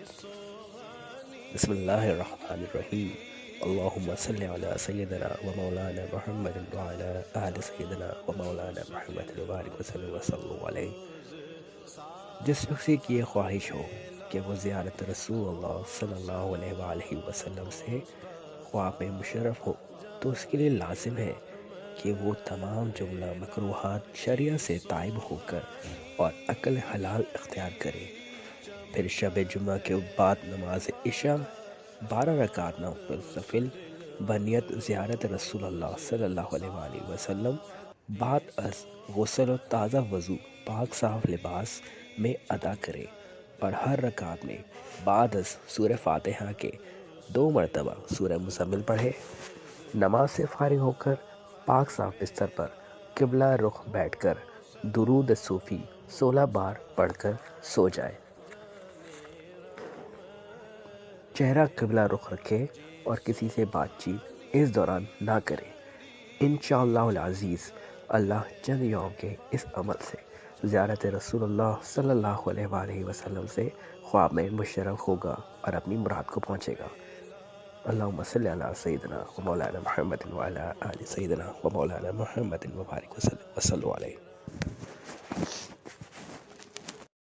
بسم اللہ الرحمن الرحیم، اللہم صلی علی سیدنا و مولانا محمد وعلی آل سیدنا و مولانا محمد وبارک وسلم وصلو علیہ۔ جس شخصی کی یہ خواہش ہو کہ وہ زیارت رسول اللہ صلی اللہ علیہ وآلہ وسلم سے خواب میں مشرف ہو، تو اس کے لیے لازم ہے کہ وہ تمام جملہ مکروہات شریعہ سے تائب ہو کر اور عقل حلال اختیار کرے۔ پھر شب جمعہ کے بعد نماز عشاء 12 رکعت نوافل بنیت زیارت رسول اللہ صلی اللہ علیہ وآلہ وسلم بعد از غسل و تازہ وضو پاک صاف لباس میں ادا کرے، اور ہر رکعت میں بعد از سورہ فاتحہ کے 2 مرتبہ سورہ مزمل پڑھے۔ نماز سے فارغ ہو کر پاک صاف بستر پر قبلہ رخ بیٹھ کر درود صوفی 16 بار پڑھ کر سو جائے۔ چہرہ قبلہ رخ رکھے اور کسی سے بات چیت اس دوران نہ کرے۔ انشاءاللہ العزیز اللہ چند یوم کے اس عمل سے زیارت رسول اللہ صلی اللہ علیہ وآلہ وسلم سے خواب میں مشرف ہوگا اور اپنی مراد کو پہنچے گا۔ اللہم صلی علی سیدنا و مولانا محمد وعلی آل سیدنا و مولانا محمد وبارک وسلم وصلو علیہ۔